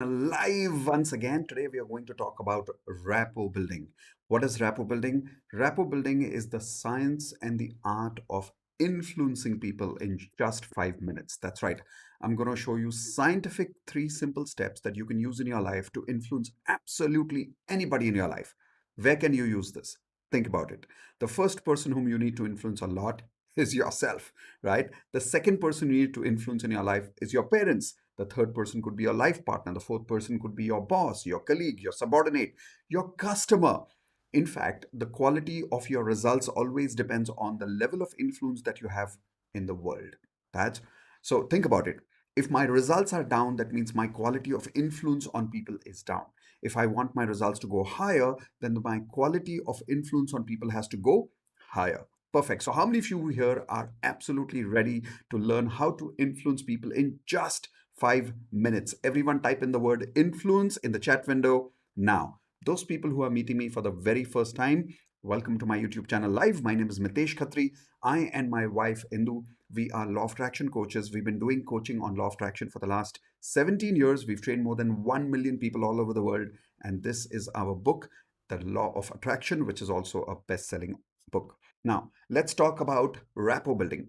Live once again. Today we are going to talk about rapport building. What is rapport building? Rapport building is the science and the art of influencing people in just 5 minutes. That's right. I'm going to show you scientific three simple steps that you can use in your life to influence absolutely anybody in your life. Where can you use this? Think about it. The first person whom you need to influence a lot is yourself, right? The second person you need to influence in your life is your parents. The third person could be your life partner. The fourth person could be your boss, your colleague, your subordinate, your customer. In fact, the quality of your results always depends on the level of influence that you have in the world. That's so think about it. If my results are down, that means my quality of influence on people is down. If I want my results to go higher, then my quality of influence on people has to go higher. Perfect. So, how many of you here are absolutely ready to learn how to influence people in just 5 minutes? Everyone type in the word influence in the chat window now. Those people who are meeting me for the very first time, welcome to my YouTube channel live. My name is Mitesh Khatri. I and my wife Indu, we are law of attraction coaches. We've been doing coaching on law of attraction for the last 17 years. We've trained more than 1 million people all over the world. And this is our book, The Law of Attraction, which is also a best selling book. Now, let's talk about rapport building.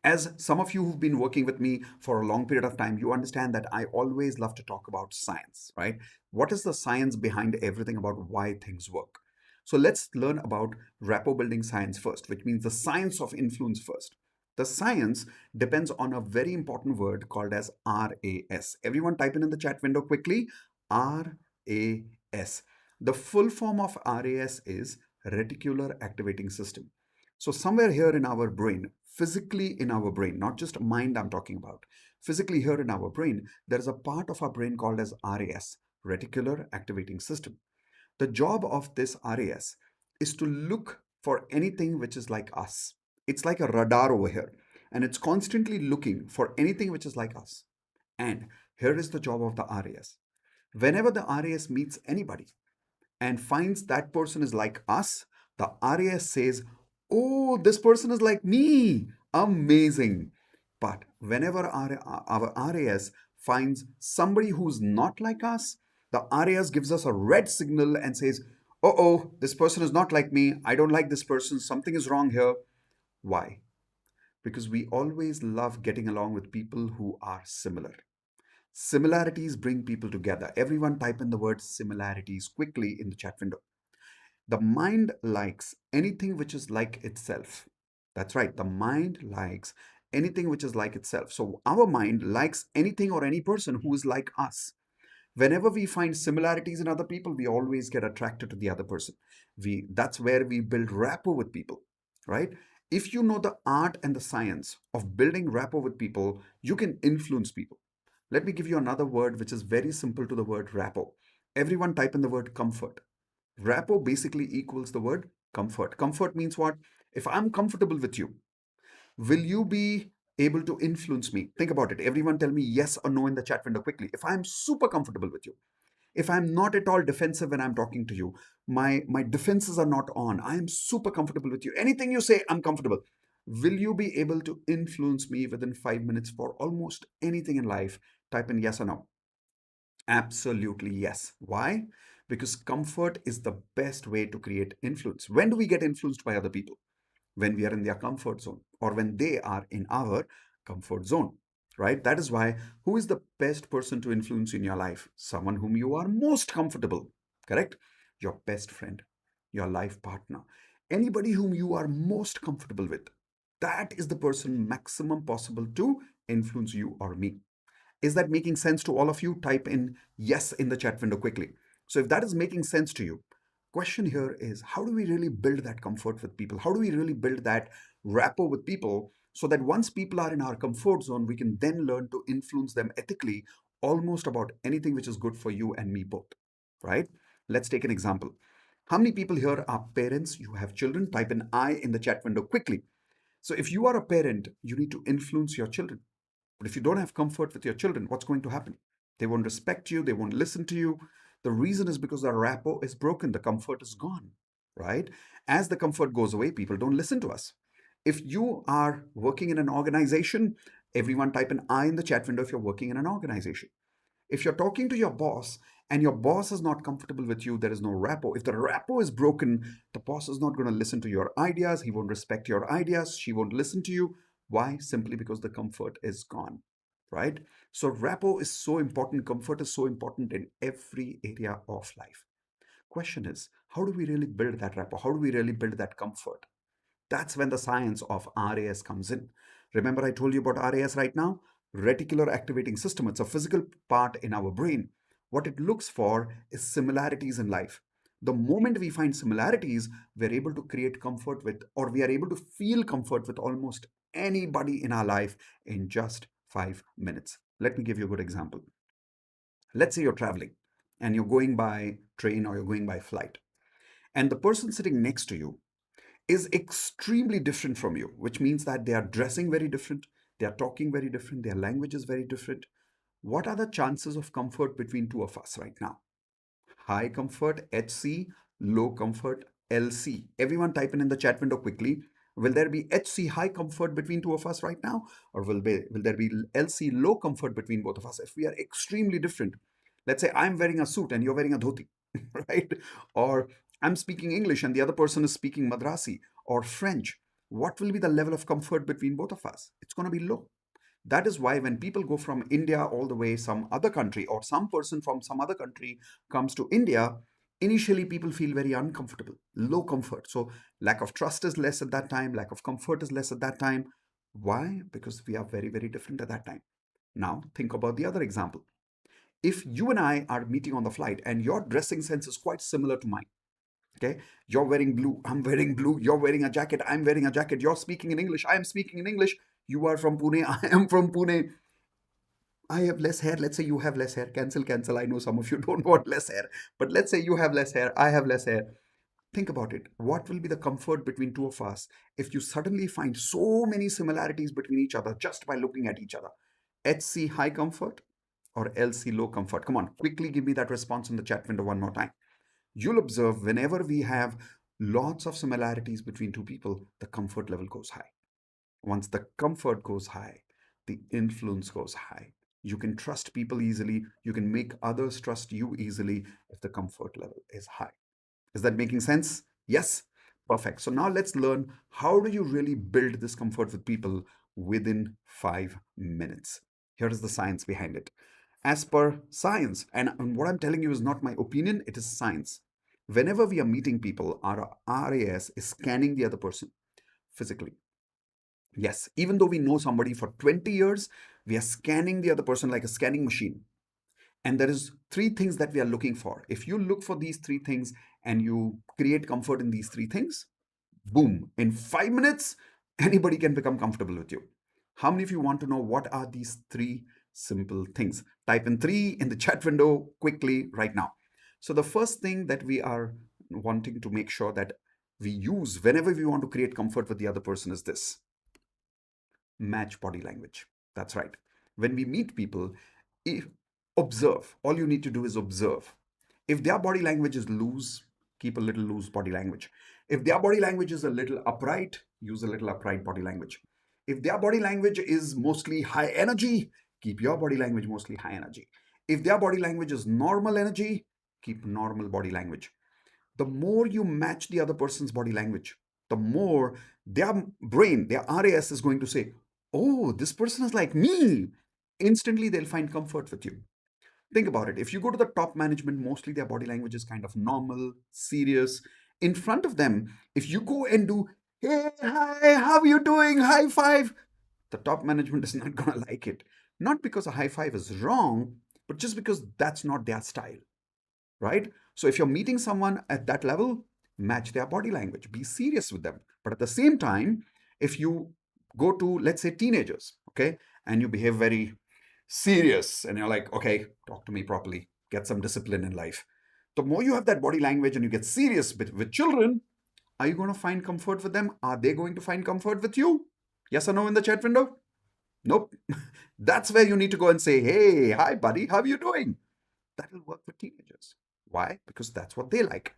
As some of you who've been working with me for a long period of time, you understand that I always love to talk about science, right? What is the science behind everything about why things work? So let's learn about rapport building science first, which means the science of influence first. The science depends on a very important word called as RAS. Everyone type in the chat window quickly. RAS. The full form of RAS is reticular activating system. So somewhere here in our brain, physically in our brain, not just mind I'm talking about, physically here in our brain, there is a part of our brain called as RAS, reticular activating system. The job of this RAS is to look for anything which is like us. It's like a radar over here, and it's constantly looking for anything which is like us. And here is the job of the RAS. Whenever the RAS meets anybody, and finds that person is like us, the RAS says, oh, this person is like me. Amazing. But whenever our RAS finds somebody who's not like us, the RAS gives us a red signal and says, oh, this person is not like me. I don't like this person. Something is wrong here. Why? Because we always love getting along with people who are similar. Similarities bring people together. Everyone type in the word similarities quickly in the chat window. The mind likes anything which is like itself. That's right. The mind likes anything which is like itself. So our mind likes anything or any person who is like us. Whenever we find similarities in other people, we always get attracted to the other person. That's where we build rapport with people, right? If you know the art and the science of building rapport with people, you can influence people. Let me give you another word which is very simple to the word rapport. Everyone type in the word comfort. Rapport basically equals the word comfort. Comfort means what? If I'm comfortable with you, will you be able to influence me? Think about it. Everyone tell me yes or no in the chat window quickly. If I'm super comfortable with you, if I'm not at all defensive when I'm talking to you, my defenses are not on, I am super comfortable with you. Anything you say, I'm comfortable. Will you be able to influence me within 5 minutes for almost anything in life? Type in yes or no. Absolutely, yes. Why? Because comfort is the best way to create influence. When do we get influenced by other people? When we are in their comfort zone or when they are in our comfort zone, right? That is why who is the best person to influence in your life? Someone whom you are most comfortable, correct? Your best friend, your life partner, anybody whom you are most comfortable with. That is the person maximum possible to influence you or me. Is that making sense to all of you? Type in yes in the chat window quickly. So if that is making sense to you, question here is how do we really build that comfort with people? How do we really build that rapport with people so that once people are in our comfort zone, we can then learn to influence them ethically almost about anything which is good for you and me both, right? Let's take an example. How many people here are parents? You have children? Type in I in the chat window quickly. So if you are a parent, you need to influence your children. But if you don't have comfort with your children, what's going to happen? They won't respect you, they won't listen to you. The reason is because the rapport is broken, the comfort is gone, right? As the comfort goes away, people don't listen to us. If you are working in an organization, everyone type an I in the chat window if you're working in an organization. If you're talking to your boss and your boss is not comfortable with you, there is no rapport. If the rapport is broken, the boss is not going to listen to your ideas. He won't respect your ideas. She won't listen to you. Why? Simply because the comfort is gone, right? So, rapport is so important. Comfort is so important in every area of life. Question is, how do we really build that rapport? How do we really build that comfort? That's when the science of RAS comes in. Remember, I told you about RAS right now? Reticular activating system. It's a physical part in our brain. What it looks for is similarities in life. The moment we find similarities, we're able to create comfort with, or we are able to feel comfort with almost anybody in our life in just 5 minutes. Let me give you a good example. Let's say you're traveling and you're going by train or you're going by flight, and the person sitting next to you is extremely different from you, which means that they are dressing very different, they are talking very different, their language is very different. What are the chances of comfort between two of us right now? High comfort, HC, low comfort, LC. Everyone type in the chat window quickly. Will there be HC high comfort between two of us right now? Or will there be LC low comfort between both of us if we are extremely different? Let's say I'm wearing a suit and you're wearing a dhoti, right? Or I'm speaking English and the other person is speaking Madrasi or French. What will be the level of comfort between both of us? It's going to be low. That is why when people go from India all the way some other country, or some person from some other country comes to India, initially people feel very uncomfortable, low comfort. So lack of trust is less at that time, lack of comfort is less at that time. Why? Because we are very, very different at that time. Now think about the other example. If you and I are meeting on the flight and your dressing sense is quite similar to mine, okay, you're wearing blue, I'm wearing blue, you're wearing a jacket, I'm wearing a jacket, you're speaking in English, I am speaking in English, you are from Pune, I am from Pune, I have less hair. Let's say you have less hair. Cancel, cancel. I know some of you don't want less hair. But let's say you have less hair. I have less hair. Think about it. What will be the comfort between two of us if you suddenly find so many similarities between each other just by looking at each other? HC high comfort or LC low comfort? Come on, quickly give me that response in the chat window one more time. You'll observe whenever we have lots of similarities between two people, the comfort level goes high. Once the comfort goes high, the influence goes high. You can trust people easily. You can make others trust you easily if the comfort level is high. Is that making sense? Yes? Perfect. So now let's learn, how do you really build this comfort with people within 5 minutes? Here is the science behind it. As per science, and what I'm telling you is not my opinion, it is science. Whenever we are meeting people, our RAS is scanning the other person physically. Yes, even though we know somebody for 20 years, we are scanning the other person like a scanning machine. And there is three things that we are looking for. If you look for these three things and you create comfort in these three things, boom, in 5 minutes, anybody can become comfortable with you. How many of you want to know what are these three simple things? Type in three in the chat window quickly right now. So the first thing that we are wanting to make sure that we use whenever we want to create comfort with the other person is this: match body language. That's right. When we meet people, if, observe. All you need to do is observe. If their body language is loose, keep a little loose body language. If their body language is a little upright, use a little upright body language. If their body language is mostly high energy, keep your body language mostly high energy. If their body language is normal energy, keep normal body language. The more you match the other person's body language, the more their brain, their RAS is going to say, oh, this person is like me. Instantly, they'll find comfort with you. Think about it. If you go to the top management, mostly their body language is kind of normal, serious. In front of them, if you go and do, hey, hi, how are you doing? High five. The top management is not going to like it. Not because a high five is wrong, but just because that's not their style, right? So if you're meeting someone at that level, match their body language, be serious with them. But at the same time, if you go to, let's say, teenagers, okay, and you behave very serious and you're like, okay, talk to me properly, get some discipline in life. The more you have that body language and you get serious with children, are you going to find comfort with them? Are they going to find comfort with you? Yes or no in the chat window? Nope. That's where you need to go and say, hey, hi, buddy, how are you doing? That will work for teenagers. Why? Because that's what they like.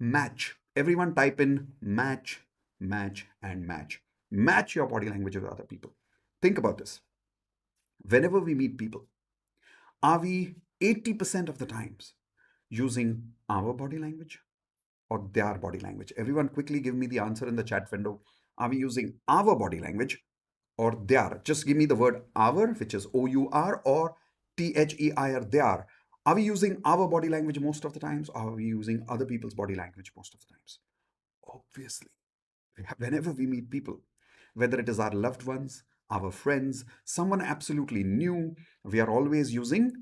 Match. Everyone type in match, match, and match. Match your body language with other people. Think about this. Whenever we meet people, are we 80% of the times using our body language or their body language? Everyone quickly give me the answer in the chat window. Are we using our body language or their? Just give me the word our, which is our, or their, their. Are we using our body language most of the times, or are we using other people's body language most of the times? Obviously, whenever we meet people, whether it is our loved ones, our friends, someone absolutely new, we are always using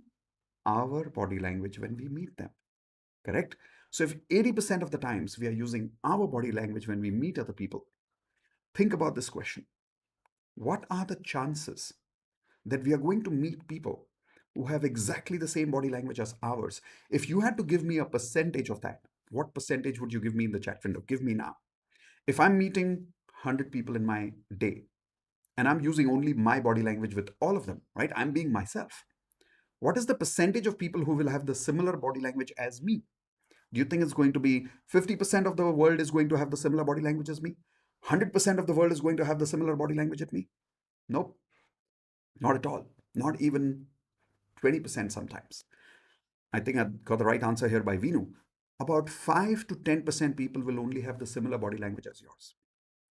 our body language when we meet them. Correct? So if 80% of the times we are using our body language when we meet other people, think about this question. What are the chances that we are going to meet people who have exactly the same body language as ours? If you had to give me a percentage of that, what percentage would you give me in the chat window? Give me now. If I'm meeting 100 people in my day and I'm using only my body language with all of them, right? I'm being myself. What is the percentage of people who will have the similar body language as me? Do you think it's going to be 50% of the world is going to have the similar body language as me? 100% of the world is going to have the similar body language as me? Nope, not at all. Not even 20% sometimes. I think I got the right answer here by Vinu. About 5 to 10% people will only have the similar body language as yours.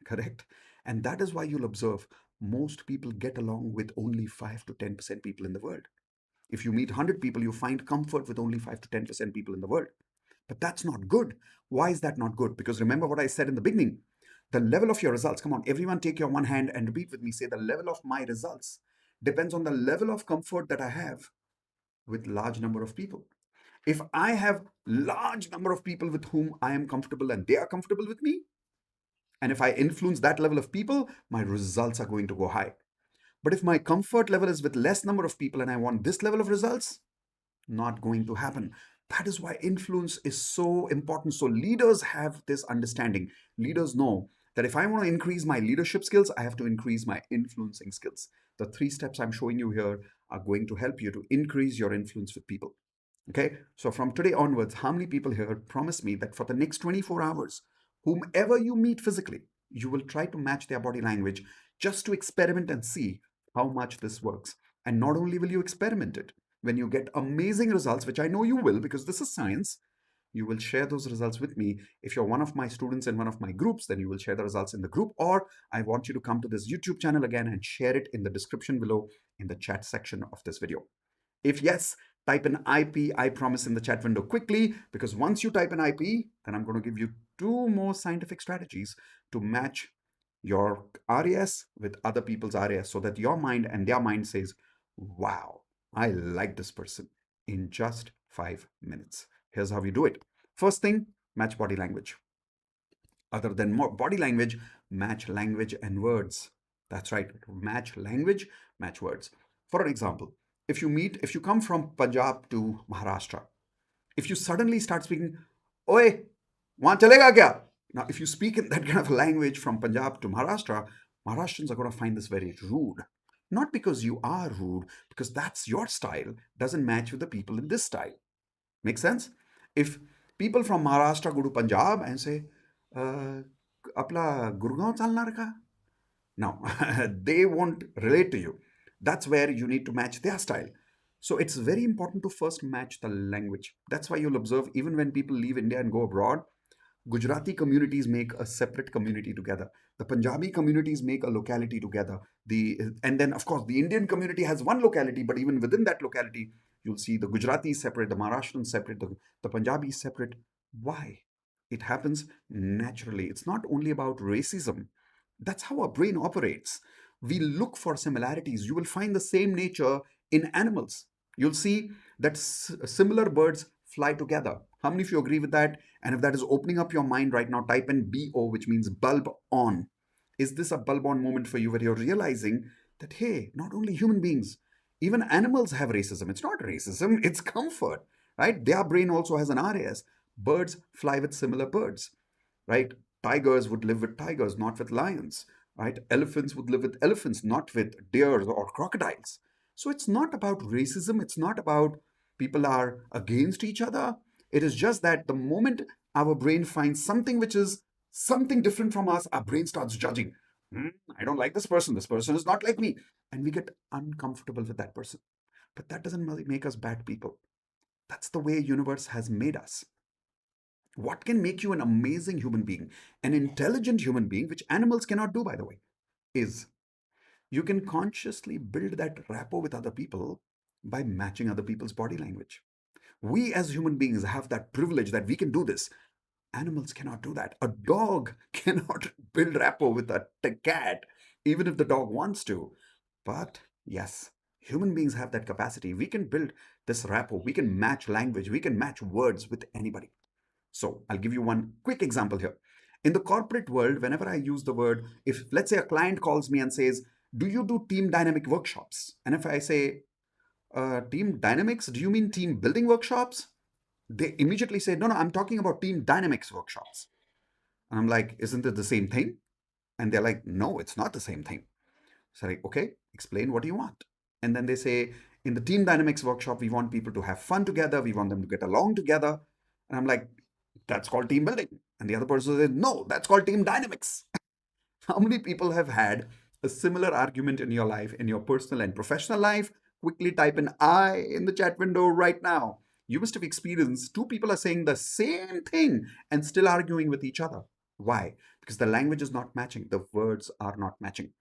Correct? And that is why you'll observe most people get along with only 5 to 10% people in the world. If you meet 100 people, you find comfort with only 5 to 10% people in the world. But that's not good. Why is that not good? Because remember what I said in the beginning. The level of your results, come on, everyone take your one hand and repeat with me. Say, the level of my results depends on the level of comfort that I have with large number of people. If I have large number of people with whom I am comfortable and they are comfortable with me, and if I influence that level of people, my results are going to go high. But if my comfort level is with less number of people and I want this level of results, not going to happen. That is why influence is so important. So leaders have this understanding. Leaders know that if I want to increase my leadership skills, I have to increase my influencing skills. The 3 steps I'm showing you here are going to help you to increase your influence with people. Okay, so from today onwards, how many people here promise me that for the next 24 hours, whomever you meet physically, you will try to match their body language just to experiment and see how much this works? And not only will you experiment it, when you get amazing results, which I know you will because this is science, you will share those results with me. If you're one of my students in one of my groups, then you will share the results in the group, or I want you to come to this YouTube channel again and share it in the description below in the chat section of this video. If yes, type in IP, I promise, in the chat window quickly, because once you type in IP, then I'm going to give you 2 more scientific strategies to match your RAS with other people's RAS so that your mind and their mind says, wow, I like this person, in just 5 minutes. Here's how you do it. First thing, match body language. Other than more body language, match language and words. That's right, match language, match words. For an example, if you come from Punjab to Maharashtra, if you suddenly start speaking, Oi, wahan chalega kya? Now, if you speak in that kind of language from Punjab to Maharashtra, Maharashtrians are going to find this very rude. Not because you are rude, because that's your style, doesn't match with the people in this style. Make sense? If people from Maharashtra go to Punjab and say, uh, Apla Gurgaon chalna rakha? Now, they won't relate to you. That's where you need to match their style. So it's very important to first match the language. That's why you'll observe even when people leave India and go abroad, Gujarati communities make a separate community together. The Punjabi communities make a locality together. And then of course the Indian community has one locality, but even within that locality, you'll see the Gujarati separate, the Maharashtrian separate, the Punjabi separate. Why? It happens naturally. It's not only about racism. That's how our brain operates. We look for similarities. You will find the same nature in animals. You'll see that similar birds fly together. How many of you agree with that? And if that is opening up your mind right now, type in BO, which means bulb on. Is this a bulb on moment for you where you're realizing that, hey, not only human beings, even animals have racism? It's not racism, it's comfort, right? Their brain also has an RAS. Birds fly with similar birds, right? Tigers would live with tigers, not with lions, right? Elephants would live with elephants, not with deers or crocodiles. So it's not about racism. It's not about people are against each other. It is just that the moment our brain finds something which is something different from us, our brain starts judging. I don't like this person. This person is not like me. And we get uncomfortable with that person. But that doesn't make us bad people. That's the way universe has made us. What can make you an amazing human being, an intelligent human being, which animals cannot do, by the way, is you can consciously build that rapport with other people by matching other people's body language. We as human beings have that privilege that we can do this. Animals cannot do that. A dog cannot build rapport with a cat, even if the dog wants to. But yes, human beings have that capacity. We can build this rapport. We can match language. We can match words with anybody. So I'll give you one quick example here. In the corporate world, whenever I use the word, if let's say a client calls me and says, do you do team dynamic workshops? And if I say, team dynamics, do you mean team building workshops? They immediately say, no, no, I'm talking about team dynamics workshops. And I'm like, isn't it the same thing? And they're like, no, it's not the same thing. So like, okay, explain what you want. And then they say, in the team dynamics workshop, we want people to have fun together. We want them to get along together. And I'm like, that's called team building. And the other person says, no, that's called team dynamics. How many people have had a similar argument in your life, in your personal and professional life? Quickly type an I in the chat window right now. You must have experienced two people are saying the same thing and still arguing with each other. Why? Because the language is not matching, the words are not matching.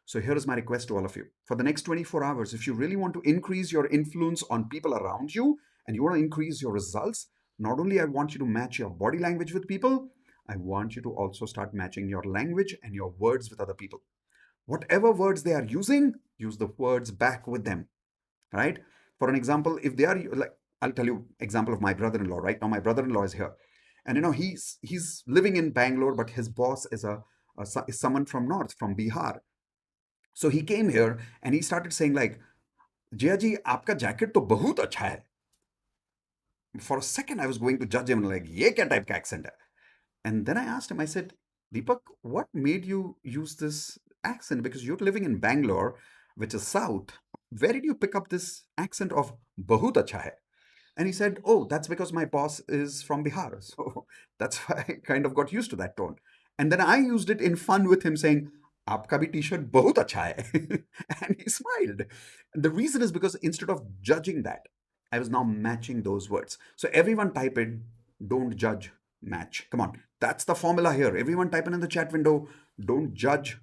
So here is my request to all of you. For the next 24 hours, if you really want to increase your influence on people around you and you want to increase your results, not only I want you to match your body language with people, I want you to also start matching your language and your words with other people. Whatever words they are using, use the words back with them, right? For an example, if they are like, I'll tell you example of my brother-in-law. Right now, my brother-in-law is here, and he's living in Bangalore, but his boss is someone from north, from Bihar. So he came here and he started saying like, Jaya ji, आपका jacket तो बहुत अच्छा है. For a second, I was going to judge him like, ये क्या type का accent है? And then I asked him, I said, Deepak, what made you use this accent? Because you're living in Bangalore, which is south. Where did you pick up this accent of bahut acha hai? And he said, oh, that's because my boss is from Bihar. So that's why I kind of got used to that tone. And then I used it in fun with him saying, आपका भी t-shirt बहुत अच्छा है. And he smiled. And the reason is because instead of judging that, I was now matching those words. So everyone type in, don't judge, match. Come on. That's the formula here. Everyone type in the chat window, don't judge,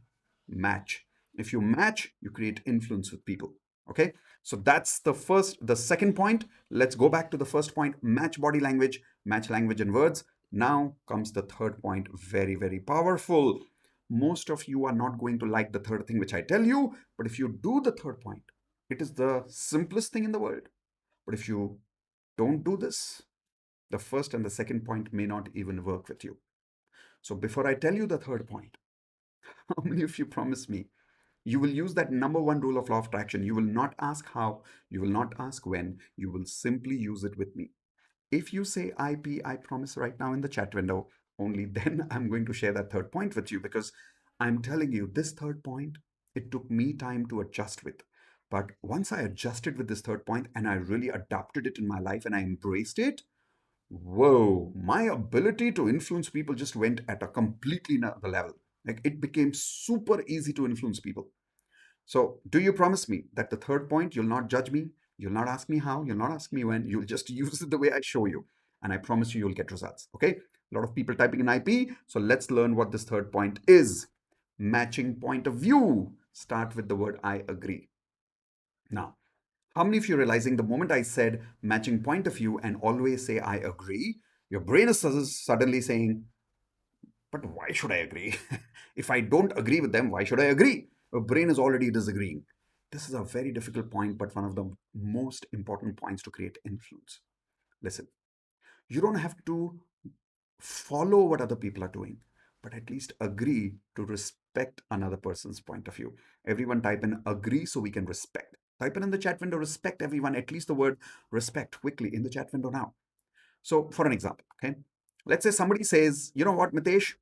match. If you match, you create influence with people. Okay. So that's the second point. Let's go back to the first point, match body language, match language and words. Now comes the third point, very, very powerful. Most of you are not going to like the third thing which I tell you, but if you do the third point, it is the simplest thing in the world. But if you don't do this, the first and the second point may not even work with you. So before I tell you the third point, how many of you promise me you will use that number one rule of law of attraction? You will not ask how, you will not ask when, you will simply use it with me. If you say I promise right now in the chat window, only then I'm going to share that third point with you, because I'm telling you, this third point, it took me time to adjust with. But once I adjusted with this third point and I really adopted it in my life and I embraced it, whoa, my ability to influence people just went at a completely another level. Like it became super easy to influence people. So, do you promise me that the third point, you'll not judge me, you'll not ask me how, you'll not ask me when, you'll just use it the way I show you. And I promise you, you'll get results. Okay? A lot of people typing in IP. So, let's learn what this third point is. Matching point of view. Start with the word I agree. Now, how many of you are realizing the moment I said matching point of view and always say I agree, your brain is suddenly saying, but why should I agree? If I don't agree with them, why should I agree? Your brain is already disagreeing. This is a very difficult point, but one of the most important points to create influence. Listen, you don't have to follow what other people are doing, but at least agree to respect another person's point of view. Everyone type in agree so we can respect. Type in the chat window, respect everyone, at least the word respect quickly in the chat window now. So, for an example, okay, let's say somebody says, you know what, Mitesh,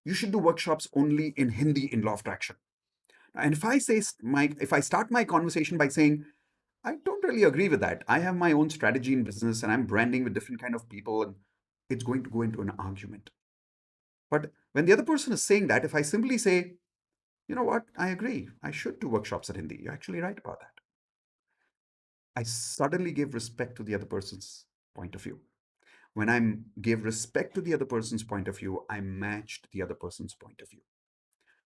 you should do workshops only in Hindi in law of attraction. And if I start my conversation by saying, I don't really agree with that. I have my own strategy in business and I'm branding with different kind of people, and it's going to go into an argument. But when the other person is saying that, if I simply say, you know what, I agree, I should do workshops in Hindi. You're actually right about that. I suddenly give respect to the other person's point of view. When I gave respect to the other person's point of view, I matched the other person's point of view.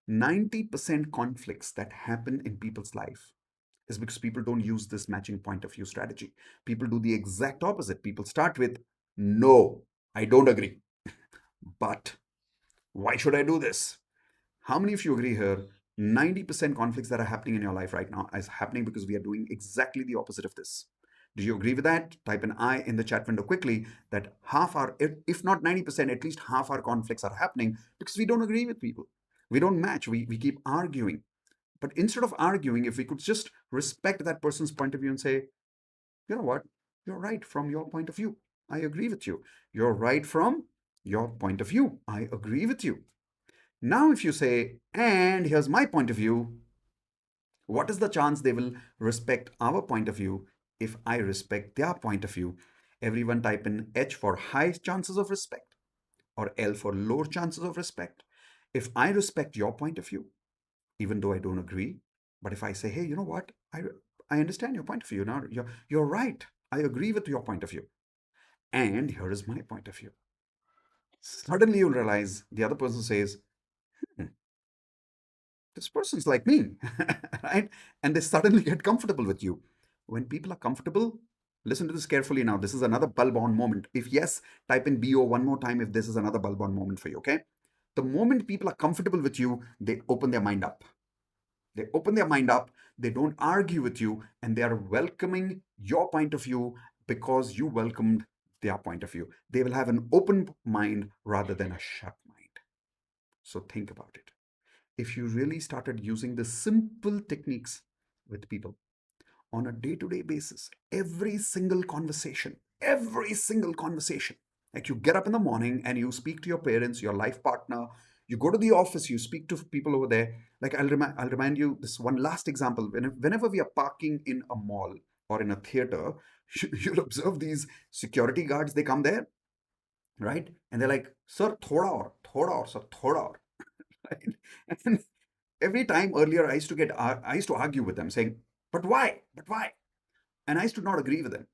90% conflicts that happen in people's life is because people don't use this matching point of view strategy. People do the exact opposite. People start with, no, I don't agree. But why should I do this? How many of you agree here? 90% conflicts that are happening in your life right now is happening because we are doing exactly the opposite of this. Do you agree with that? Type an I in the chat window quickly that half our, if not 90%, at least half our conflicts are happening because we don't agree with people. We don't match. We keep arguing. But instead of arguing, if we could just respect that person's point of view and say, you know what, you're right from your point of view. I agree with you. You're right from your point of view. I agree with you. Now, if you say, and here's my point of view, what is the chance they will respect our point of view if I respect their point of view? Everyone type in H for high chances of respect or L for low chances of respect. If I respect your point of view, even though I don't agree, but if I say, hey, you know what? I understand your point of view. Now you're right. I agree with your point of view. And here is my point of view. Suddenly you'll realize the other person says, hmm, this person's like me, right? And they suddenly get comfortable with you. When people are comfortable, listen to this carefully now. This is another bulb on moment. If yes, type in BO one more time if this is another bulb on moment for you, okay? The moment people are comfortable with you, they open their mind up. They open their mind up, they don't argue with you, and they are welcoming your point of view because you welcomed their point of view. They will have an open mind rather than a shut mind. So think about it. If you really started using the simple techniques with people on a day to day basis, every single conversation, like you get up in the morning and you speak to your parents, your life partner, you go to the office, you speak to people over there. Like I'll remind you this one last example. Whenever we are parking in a mall or in a theater, you'll observe these security guards, they come there, right? And they're like, sir, thoda or, sir, thoda or. Right? And every time earlier I used to argue with them saying, but why? But why? And I used to not agree with them.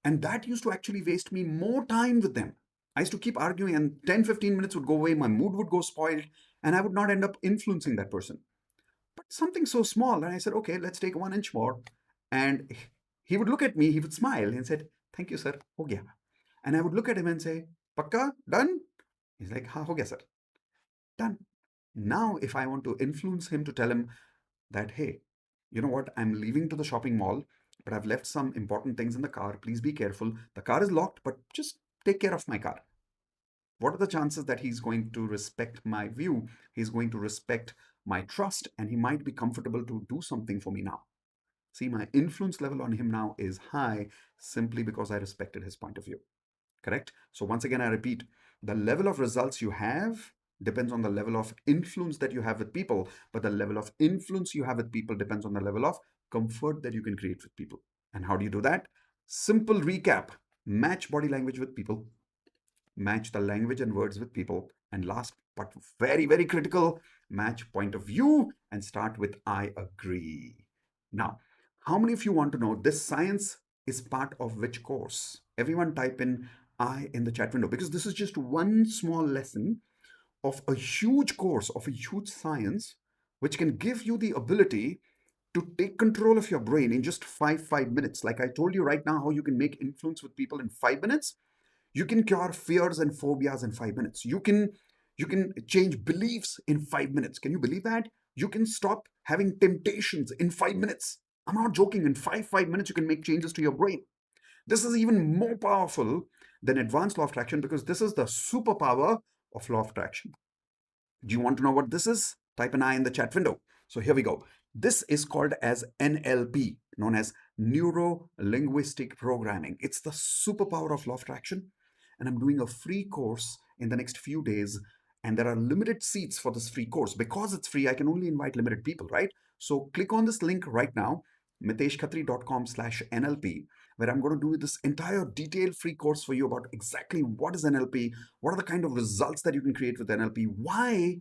And that used to actually waste me more time with them. I used to keep arguing, and 10-15 minutes would go away, my mood would go spoiled, and I would not end up influencing that person. But something so small, and I said, okay, let's take 1 inch more. And he would look at me, he would smile and said, thank you, sir, ho gaya. And I would look at him and say, Pakka, done? He's like, ha, ho gaya, sir. Done. Now, if I want to influence him to tell him that, hey, you know what, I'm leaving to the shopping mall, but I've left some important things in the car. Please be careful. The car is locked, but just take care of my car. What are the chances that he's going to respect my view? He's going to respect my trust, and he might be comfortable to do something for me now. See, my influence level on him now is high simply because I respected his point of view. Correct? So, once again, I repeat, the level of results you have depends on the level of influence that you have with people, but the level of influence you have with people depends on the level of comfort that you can create with people. And how do you do that? Simple recap: match body language with people, match the language and words with people, and last but very, very critical, match point of view and start with I agree. Now, how many of you want to know this science is part of which course? Everyone type in I in the chat window because this is just one small lesson of a huge course, of a huge science, which can give you the ability to take control of your brain in just five minutes. Like I told you right now, how you can make influence with people in 5 minutes. You can cure fears and phobias in 5 minutes. You can change beliefs in 5 minutes. Can you believe that? You can stop having temptations in 5 minutes. I'm not joking. In five minutes, you can make changes to your brain. This is even more powerful than advanced law of attraction because this is the superpower of law of attraction. Do you want to know what this is? Type an I in the chat window. So here we go. This is called as NLP, known as Neuro Linguistic Programming. It's the superpower of law of attraction. And I'm doing a free course in the next few days. And there are limited seats for this free course. Because it's free, I can only invite limited people, right? So click on this link right now, miteshkhatri.com/NLP, where I'm going to do this entire detailed free course for you about exactly what is NLP, what are the kind of results that you can create with NLP, why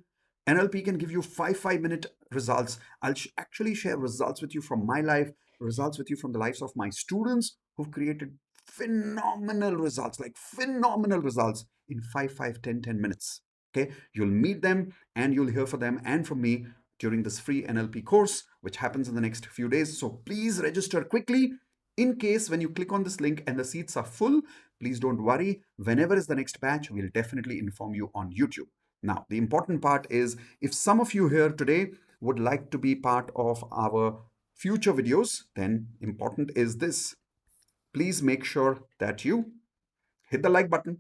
NLP can give you 5 minute results. I'll actually share results with you from my life, results with you from the lives of my students who've created phenomenal results, like phenomenal results in 10 minutes. Okay, you'll meet them and you'll hear from them and from me during this free NLP course, which happens in the next few days. So please register quickly. In case when you click on this link and the seats are full, please don't worry. Whenever is the next batch, we'll definitely inform you on YouTube. Now, the important part is if some of you here today would like to be part of our future videos, then important is this. Please make sure that you hit the like button,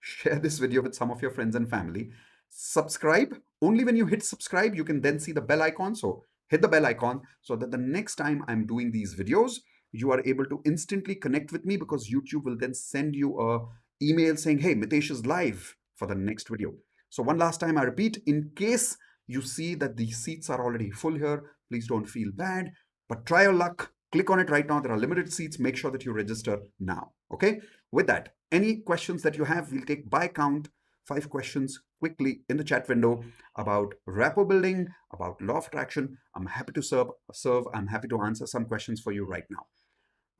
share this video with some of your friends and family, subscribe. Only when you hit subscribe, you can then see the bell icon. So hit the bell icon so that the next time I'm doing these videos, you are able to instantly connect with me, because YouTube will then send you a email saying, hey, Mitesh is live for the next video. So one last time, I repeat, in case you see that the seats are already full here, please don't feel bad, but try your luck. Click on it right now. There are limited seats. Make sure that you register now. Okay. With that, any questions that you have, we'll take by count 5 questions quickly in the chat window about rapport building, about law of attraction. I'm happy to serve. I'm happy to answer some questions for you right now.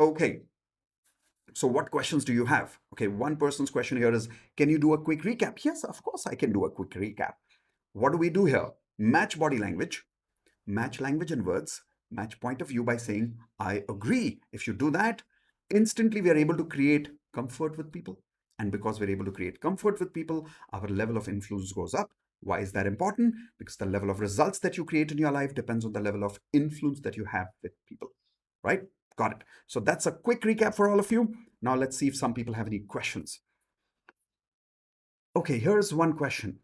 Okay. So what questions do you have? Okay, one person's question here is, can you do a quick recap? Yes, of course I can do a quick recap. What do we do here? Match body language, match language and words, match point of view by saying, I agree. If you do that, instantly we are able to create comfort with people. And because we're able to create comfort with people, our level of influence goes up. Why is that important? Because the level of results that you create in your life depends on the level of influence that you have with people, right? Got it. So that's a quick recap for all of you. Now let's see if some people have any questions. Okay, here's one question.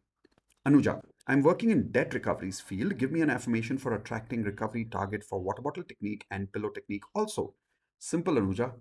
Anuja, I'm working in debt recoveries field. Give me an affirmation for attracting recovery target for water bottle technique and pillow technique also. Simple, Anuja.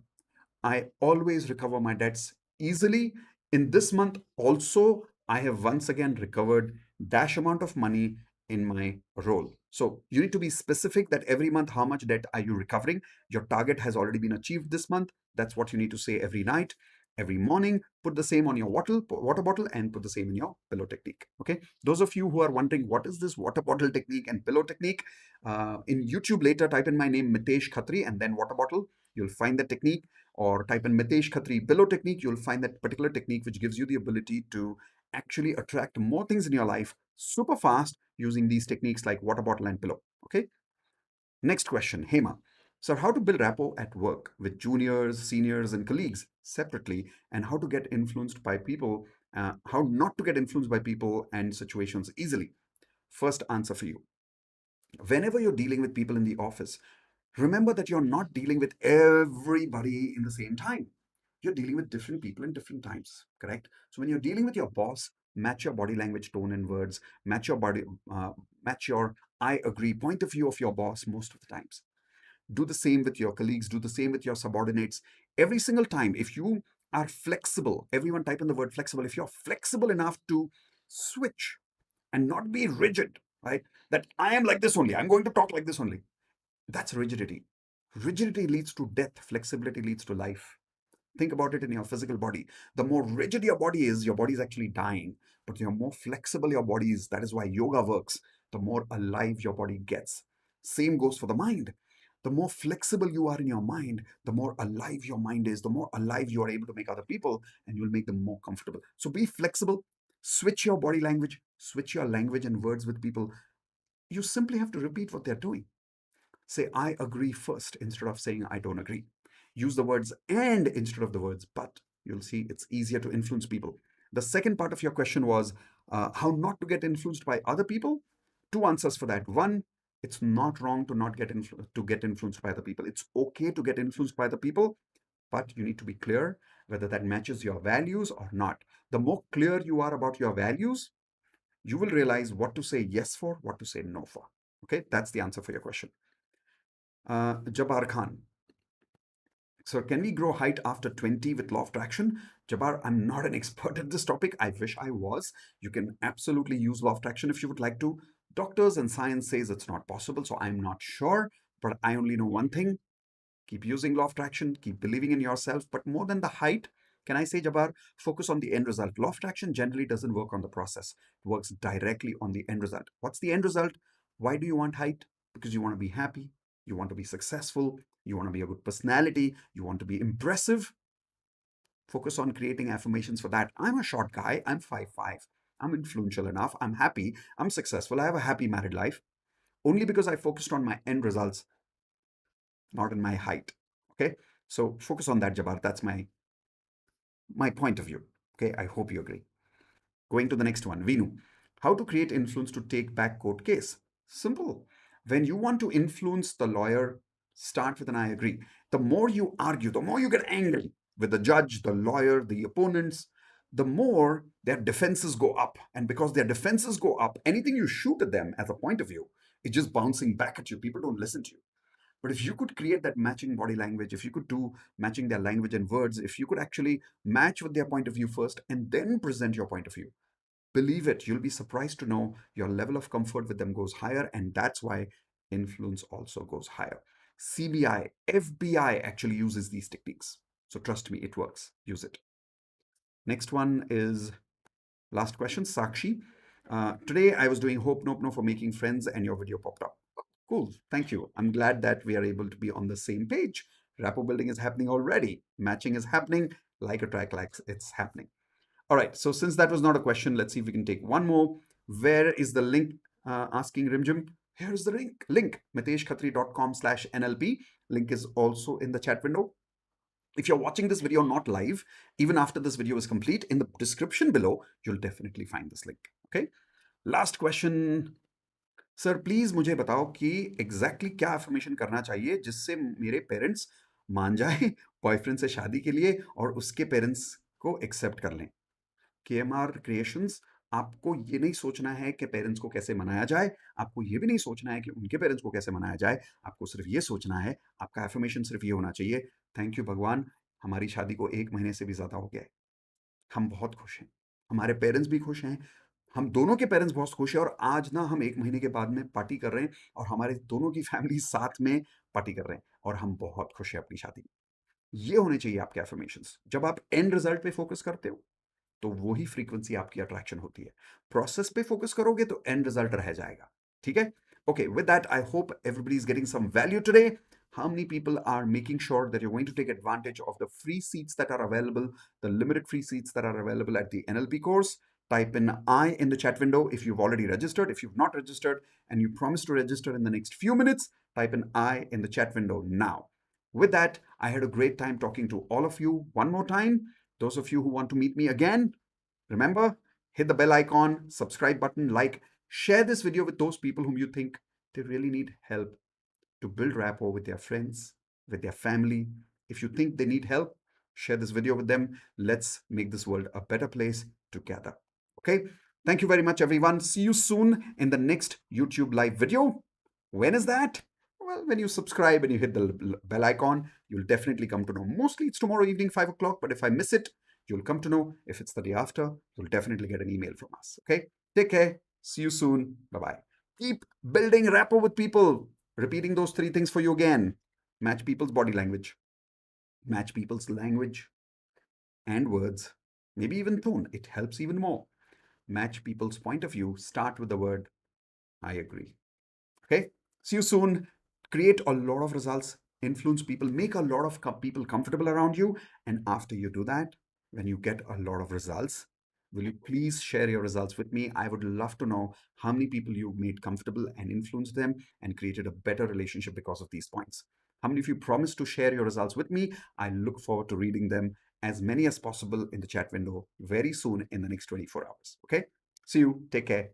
I always recover my debts easily. In this month also, I have once again recovered dash amount of money in my role. So you need to be specific that every month, how much debt are you recovering? Your target has already been achieved this month. That's what you need to say every night. Every morning, put the same on your water bottle and put the same in your pillow technique. Okay. Those of you who are wondering what is this water bottle technique and pillow technique, in YouTube later type in my name Mitesh Khatri and then water bottle. You'll find the technique, or type in Mitesh Khatri pillow technique. You'll find that particular technique which gives you the ability to actually attract more things in your life super fast using these techniques like water bottle and pillow. Okay. Next question, Hema. Sir, how to build rapport at work with juniors, seniors, and colleagues separately, and how to get influenced by people, how not to get influenced by people and situations easily. First answer for you. Whenever you're dealing with people in the office, remember that you're not dealing with everybody in the same time. You're dealing with different people in different times, correct? So when you're dealing with your boss, match your body language, tone, and words. Uh, match your I agree point of view of your boss most of the times. Do the same with your colleagues. Do the same with your subordinates. Every single time, if you are flexible, everyone type in the word flexible. If you're flexible enough to switch and not be rigid, right? That I am like this only. I'm going to talk like this only. That's rigidity. Rigidity leads to death. Flexibility leads to life. Think about it in your physical body. The more rigid your body is actually dying. But the more flexible your body is, that is why yoga works, the more alive your body gets. Same goes for the mind. The more flexible you are in your mind, the more alive your mind is, the more alive you are able to make other people, and you'll make them more comfortable. So be flexible, switch your body language, switch your language and words with people. You simply have to repeat what they're doing. Say, I agree first instead of saying, I don't agree. Use the words and instead of the words but. You'll see it's easier to influence people. The second part of your question was how not to get influenced by other people. Two answers for that. One, it's not wrong to not get influenced by other people. It's okay to get influenced by other people, but you need to be clear whether that matches your values or not. The more clear you are about your values, you will realize what to say yes for, what to say no for. Okay, that's the answer for your question. Jabbar Khan. So, can we grow height after 20 with law of attraction? Jabbar, I'm not an expert at this topic. I wish I was. You can absolutely use law of attraction if you would like to. Doctors and science says it's not possible, so I'm not sure. But I only know one thing: keep using law of attraction, keep believing in yourself. But more than the height, can I say, Jabbar, focus on the end result. Law of attraction generally doesn't work on the process, it works directly on the end result. What's the end result? Why do you want height? Because you want to be happy, you want to be successful, you want to be a good personality, you want to be impressive. Focus on creating affirmations for that. I'm a short guy. I'm 5'5". I'm influential enough. I'm happy. I'm successful. I have a happy married life. Only because I focused on my end results, not in my height. Okay. So focus on that, Jabbar. That's my point of view. Okay. I hope you agree. Going to the next one, Vinu. How to create influence to take back court case? Simple. When you want to influence the lawyer, start with an I agree. The more you argue, the more you get angry with the judge, the lawyer, the opponents, the more their defenses go up. And because their defenses go up, anything you shoot at them as a point of view, it's just bouncing back at you. People don't listen to you. But if you could create that matching body language, if you could do matching their language and words, if you could actually match with their point of view first and then present your point of view, believe it, you'll be surprised to know your level of comfort with them goes higher, and that's why influence also goes higher. CBI, FBI actually uses these techniques. So trust me, it works. Use it. Next one is last question, Sakshi. Today I was doing Hope Nope No for making friends and your video popped up. Cool. Thank you. I'm glad that we are able to be on the same page. Rapport building is happening already. Matching is happening. Like a track likes, it's happening. All right, so since that was not a question, let's see if we can take one more. Where is the link? Asking Rimjim. Here's the link, miteshkhatri.com/NLP. Link is also in the chat window. If you're watching this video not live, even after this video is complete, in the description below, you'll definitely find this link. Okay. Last question. Sir please मुझे बताओ कि exactly क्या affirmation करना चाहिए जिससे मेरे parents मान जाए बॉयफ्रेंड से शादी के लिए और उसके पेरेंट्स को एक्सेप्ट कर लें। केएमआर क्रिएशंस, आपको ये नहीं सोचना है कि पेरेंट्स को कैसे मनाया जाए, आपको ये भी नहीं सोचना है कि उनके पेरेंट्स को कैसे मनाया जाए, आपको सिर्फ ये सोचना है, आपका एफर्मेशन सिर्फ ये होना चाहिए, थैंक यू भगवान, हमारी शादी को 1 महीने से भी ज़्यादा हो गया है, हम बहुत खुश हैं, हमारे पेरेंट्स भी खुश हैं, हम दोनों के पेरेंट्स बहुत खुश हैं और आज ना हम 1 महीने के बाद में पार्टी कर रहे हैं और हमारे दोनों की फैमिली साथ में पार्टी कर रहे हैं और हम बहुत खुश हैं अपनी शादी में। ये होने चाहिए आपके एफर्मेशंस। जब आप एंड रिजल्ट पे फोकस करते हो तो वही फ्रीक्वेंसी आपकी अट्रैक्शन होती है। प्रोसेस पे फोकस करोगे तो एंड रिजल्ट रह जाएगा। ठीक है? Okay, with that, I hope everybody is getting some value today. How many people are making sure that you're going to take advantage of the free seats that are available, the limited free seats that are available at the NLP course? Type in I in the chat window if you've already registered. If you've not registered and you promise to register in the next few minutes, type in I in the chat window now. With that, I had a great time talking to all of you one more time. Those of you who want to meet me again, remember, hit the bell icon, subscribe button, like, share this video with those people whom you think they really need help to build rapport with their friends, with their family. If you think they need help, share this video with them. Let's make this world a better place together. Okay? Thank you very much, everyone. See you soon in the next YouTube live video. When is that? Well, when you subscribe and you hit the bell icon, you'll definitely come to know. Mostly it's tomorrow evening, 5 o'clock, but if I miss it, you'll come to know. If it's the day after, you'll definitely get an email from us. Okay? Take care. See you soon. Bye-bye. Keep building rapport with people. Repeating those 3 things for you again. Match people's body language. Match people's language and words. Maybe even tone. It helps even more. Match people's point of view. Start with the word I agree. Okay? See you soon. Create a lot of results, influence people, make a lot of people comfortable around you. And after you do that, when you get a lot of results, will you please share your results with me? I would love to know how many people you made comfortable and influenced them and created a better relationship because of these points. How many of you promised to share your results with me? I look forward to reading them, as many as possible, in the chat window very soon in the next 24 hours. Okay? See you. Take care.